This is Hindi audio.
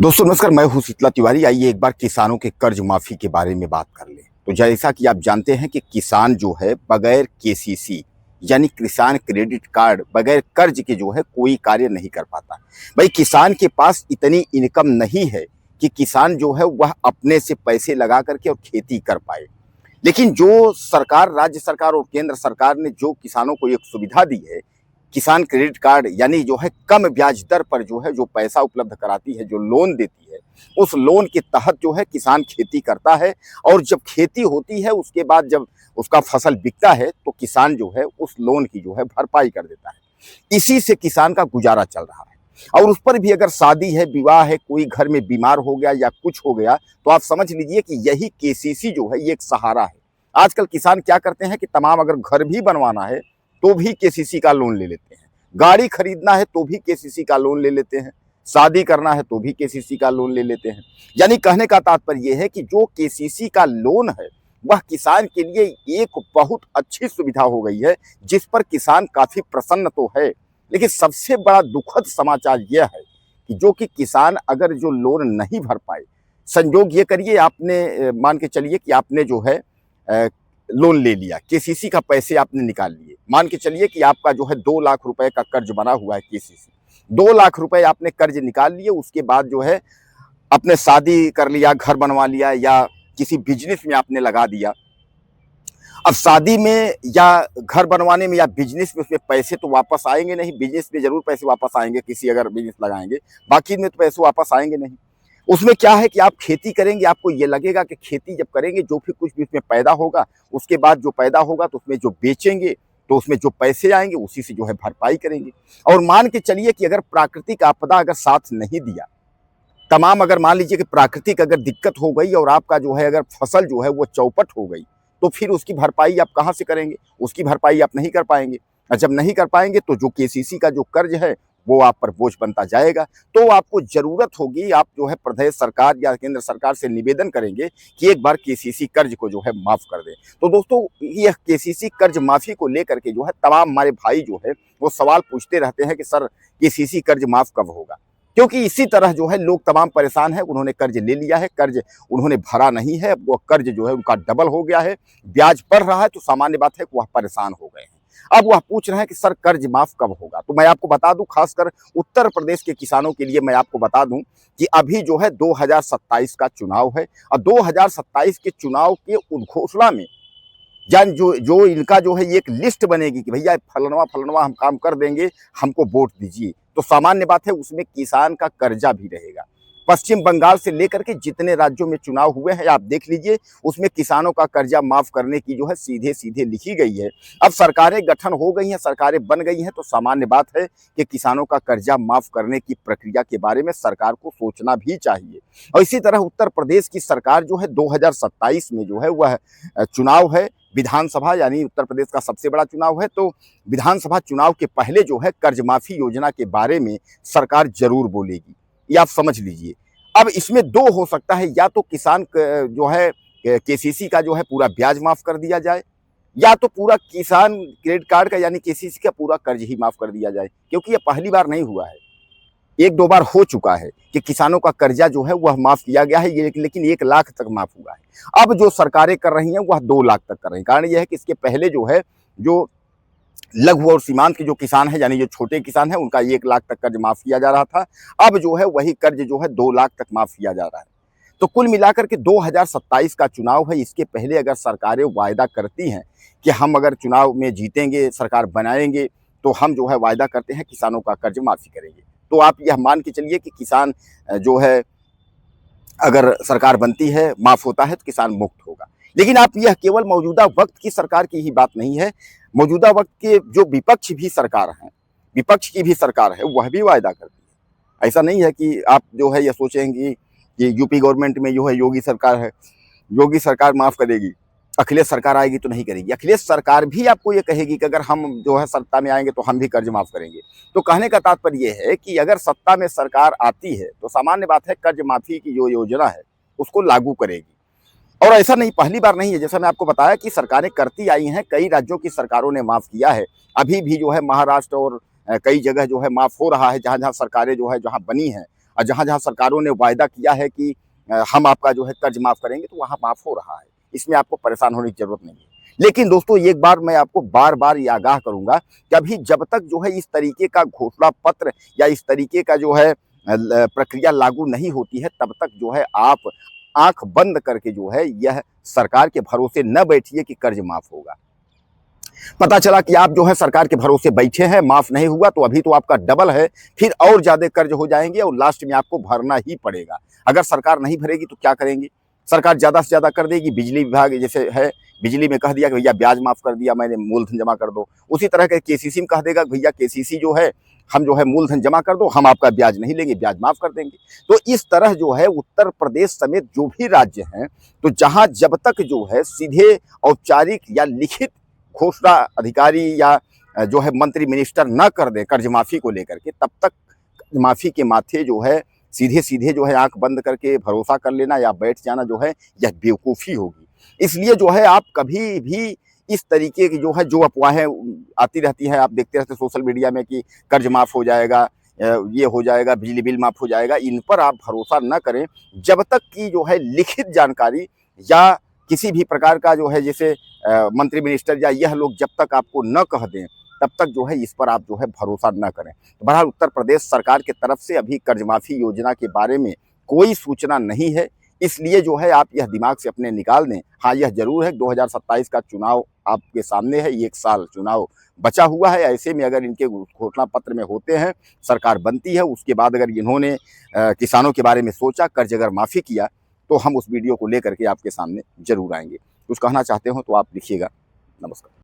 दोस्तों नमस्कार, मैं हूं शीतला तिवारी। आइए एक बार किसानों के कर्ज माफी के बारे में बात कर लें। तो जैसा कि आप जानते हैं कि किसान जो है बगैर केसीसी यानी किसान क्रेडिट कार्ड, बगैर कर्ज के जो है कोई कार्य नहीं कर पाता। भाई किसान के पास इतनी इनकम नहीं है कि किसान जो है वह अपने से पैसे लगा करके और खेती कर पाए। लेकिन जो सरकार, राज्य सरकार और केंद्र सरकार ने जो किसानों को एक सुविधा दी है, किसान क्रेडिट कार्ड यानी जो है कम ब्याज दर पर जो है जो पैसा उपलब्ध कराती है, जो लोन देती है, उस लोन के तहत जो है किसान खेती करता है। और जब खेती होती है उसके बाद जब उसका फसल बिकता है तो किसान जो है उस लोन की जो है भरपाई कर देता है। इसी से किसान का गुजारा चल रहा है। और उस पर भी अगर शादी है, विवाह है, कोई घर में बीमार हो गया या कुछ हो गया तो आप समझ लीजिए कि यही केसीसी जो है ये एक सहारा है। आजकल किसान क्या करते हैं कि तमाम अगर घर भी बनवाना है तो भी केसीसी का लोन ले लेते हैं, गाड़ी खरीदना है तो भी केसीसी का लोन ले लेते हैं, शादी करना है तो भी केसीसी का लोन ले लेते हैं। यानी कहने का तात्पर्य यह है कि जो केसीसी का लोन है वह किसान के लिए एक बहुत अच्छी सुविधा हो गई है, जिस पर किसान काफी प्रसन्न तो है। लेकिन सबसे बड़ा दुखद समाचार यह है कि जो कि किसान अगर जो लोन नहीं भर पाए, संयोग ये करिए आपने मान के चलिए कि आपने जो है लोन ले लिया, केसीसी का पैसे आपने निकाल लिए, मान के चलिए कि आपका जो है 2 लाख रुपए का कर्ज बना हुआ है केसीसी। 2 लाख रुपए आपने कर्ज निकाल लिए, उसके बाद जो है अपने शादी कर लिया, घर बनवा लिया या किसी बिजनेस में आपने लगा दिया। अब शादी में या घर बनवाने में या बिजनेस में उसमें पैसे तो वापस आएंगे नहीं, बिजनेस में जरूर पैसे वापस आएंगे, किसी अगर बिजनेस लगाएंगे, बाकी में तो पैसे वापस आएंगे नहीं। उसमें क्या है कि आप खेती करेंगे, आपको ये लगेगा कि खेती जब करेंगे जो भी कुछ भी उसमें पैदा होगा, उसके बाद जो पैदा होगा तो उसमें जो बेचेंगे तो उसमें जो पैसे आएंगे उसी से जो है भरपाई करेंगे। और मान के चलिए कि अगर प्राकृतिक आपदा अगर साथ नहीं दिया, तमाम अगर मान लीजिए कि प्राकृतिक अगर दिक्कत हो गई और आपका जो है अगर फसल जो है वो चौपट हो गई, तो फिर उसकी भरपाई आप कहाँ से करेंगे? उसकी भरपाई आप नहीं कर पाएंगे। और जब नहीं कर पाएंगे तो जो केसीसी का जो कर्ज है वो आप पर बोझ बनता जाएगा। तो आपको जरूरत होगी, आप जो है प्रदेश सरकार या केंद्र सरकार से निवेदन करेंगे कि एक बार केसीसी कर्ज को जो है माफ कर दें। तो दोस्तों यह केसीसी कर्ज माफी को लेकर के जो है तमाम हमारे भाई जो है वो सवाल पूछते रहते हैं कि सर केसीसी कर्ज माफ कब होगा? क्योंकि इसी तरह जो है लोग तमाम परेशान है, उन्होंने कर्ज ले लिया है, कर्ज उन्होंने भरा नहीं है, वो कर्ज जो है उनका डबल हो गया है, ब्याज बढ़ रहा है, तो सामान्य बात है कि वह परेशान हो गए हैं। अब वह पूछ रहे हैं कि सर कर्ज माफ कब होगा? तो मैं आपको बता दूं, खासकर उत्तर प्रदेश के किसानों के लिए मैं आपको बता दूं कि अभी जो है 2027 का चुनाव है और 2027 के चुनाव के उद्घोषणा में जान जो जो इनका जो है एक लिस्ट बनेगी कि भैया फलनवा फलनवा हम काम कर देंगे, हमको वोट दीजिए, तो सामान्य बात है उसमें किसान का कर्जा भी रहेगा। पश्चिम बंगाल से लेकर के जितने राज्यों में चुनाव हुए हैं आप देख लीजिए, उसमें किसानों का कर्जा माफ करने की जो है सीधे सीधे लिखी गई है। अब सरकारें गठन हो गई हैं, सरकारें बन गई हैं, तो सामान्य बात है कि किसानों का कर्जा माफ करने की प्रक्रिया के बारे में सरकार को सोचना भी चाहिए। और इसी तरह उत्तर प्रदेश की सरकार जो है 2027 में जो है वह चुनाव है विधानसभा, यानी उत्तर प्रदेश का सबसे बड़ा चुनाव है। तो विधानसभा चुनाव के पहले जो है कर्ज माफी योजना के बारे में सरकार जरूर बोलेगी, ये आप समझ लीजिए। अब इसमें दो हो सकता है, या तो किसान जो है केसीसी का जो है पूरा ब्याज माफ कर दिया जाए, या तो पूरा किसान क्रेडिट कार्ड का यानी केसीसी का पूरा कर्ज ही माफ कर दिया जाए। क्योंकि ये पहली बार नहीं हुआ है, एक दो बार हो चुका है कि किसानों का कर्जा जो है वह माफ किया गया है, ये लेकिन 1 लाख तक माफ हुआ है। अब जो सरकारें कर रही हैं वह 2 लाख तक कर रही हैं। कारण यह है कि इसके पहले जो है जो लघु और सीमांत के जो किसान है यानी जो छोटे किसान है उनका 1 लाख तक कर्ज माफ किया जा रहा था, अब जो है वही कर्ज जो है 2 लाख तक माफ किया जा रहा है। तो कुल मिलाकर के 2027 का चुनाव है, इसके पहले अगर सरकारें वायदा करती हैं कि हम अगर चुनाव में जीतेंगे, सरकार बनाएंगे, तो हम जो है वायदा करते हैं किसानों का कर्ज माफी करेंगे। तो आप यह मान के चलिए कि किसान जो है अगर सरकार बनती है, माफ होता है, तो किसान मुक्त होगा। लेकिन आप यह केवल मौजूदा वक्त की सरकार की ही बात नहीं है, मौजूदा वक्त के जो विपक्ष भी सरकार हैं, विपक्ष की भी सरकार है, वह भी वायदा करती है। ऐसा नहीं है कि आप जो है यह सोचेंगे कि यूपी गवर्नमेंट में जो है योगी सरकार है, योगी सरकार माफ करेगी, अखिलेश सरकार आएगी तो नहीं करेगी। अखिलेश सरकार भी आपको ये कहेगी कि अगर हम जो है सत्ता में आएंगे तो हम भी कर्ज माफ करेंगे। तो कहने का तात्पर्य ये है कि अगर सत्ता में सरकार आती है तो सामान्य बात है कर्ज माफी की जो योजना है उसको लागू करेगी। और ऐसा नहीं, पहली बार नहीं है, जैसा मैं आपको बताया कि सरकारें करती आई हैं, कई राज्यों की सरकारों ने माफ किया है, अभी भी जो है महाराष्ट्र और कई जगह जो है माफ हो रहा है, जहाँ जहाँ सरकारें जो है जहाँ बनी हैं। और जहाँ जहाँ सरकारों ने वायदा किया है कि हम आपका जो है कर्ज माफ करेंगे, तो वहाँ माफ हो रहा है। इसमें आपको परेशान होने की जरूरत नहीं है। लेकिन दोस्तों, एक बार मैं आपको बार बार ये आगाह करूंगा कि अभी जब तक जो है इस तरीके का घोषणा पत्र या इस तरीके का जो है प्रक्रिया लागू नहीं होती है, तब तक जो है आप आंख बंद करके जो है यह सरकार के भरोसे न बैठिए कि कर्ज माफ होगा। पता चला कि आप जो है सरकार के भरोसे बैठे हैं, माफ नहीं हुआ, तो अभी तो आपका डबल है, फिर और ज्यादा कर्ज हो जाएंगे और लास्ट में आपको भरना ही पड़ेगा। अगर सरकार नहीं भरेगी तो क्या करेंगे? सरकार ज्यादा से ज्यादा कर देगी। बिजली विभाग जैसे है, बिजली में कह दिया कि भैया ब्याज माफ कर दिया मैंने, मूलधन जमा कर दो। उसी तरह के केसीसी में कह देगा भैया केसीसी जो है हम जो है मूलधन जमा कर दो, हम आपका ब्याज नहीं लेंगे, ब्याज माफ कर देंगे। तो इस तरह जो है उत्तर प्रदेश समेत जो भी राज्य हैं, तो जहां जब तक जो है सीधे औपचारिक या लिखित घोषणा अधिकारी या जो है मंत्री मिनिस्टर न कर दे कर्ज माफी को लेकर के, तब तक माफी के माथे जो है सीधे सीधे जो है आंख बंद करके भरोसा कर लेना या बैठ जाना जो है यह बेवकूफ़ी होगी। इसलिए जो है आप कभी भी इस तरीके की जो है जो अफवाहें आती रहती हैं, आप देखते रहते सोशल मीडिया में कि कर्ज माफ हो जाएगा, ये हो जाएगा, बिजली बिल माफ हो जाएगा, इन पर आप भरोसा न करें जब तक कि जो है लिखित जानकारी या किसी भी प्रकार का जो है जैसे मंत्री मिनिस्टर या यह लोग जब तक आपको न कह दें, तब तक जो है इस पर आप जो है भरोसा न करें। तो बहरहाल उत्तर प्रदेश सरकार की तरफ से अभी कर्ज माफी योजना के बारे में कोई सूचना नहीं है, इसलिए जो है आप यह दिमाग से अपने निकाल दें। हाँ, यह जरूर है 2027 का चुनाव आपके सामने है, 1 साल चुनाव बचा हुआ है। ऐसे में अगर इनके घोषणा पत्र में होते हैं, सरकार बनती है, उसके बाद अगर इन्होंने किसानों के बारे में सोचा, कर्ज अगर माफ़ी किया, तो हम उस वीडियो को लेकर के आपके सामने जरूर आएंगे। कुछ कहना चाहते हो तो आप लिखिएगा। नमस्कार।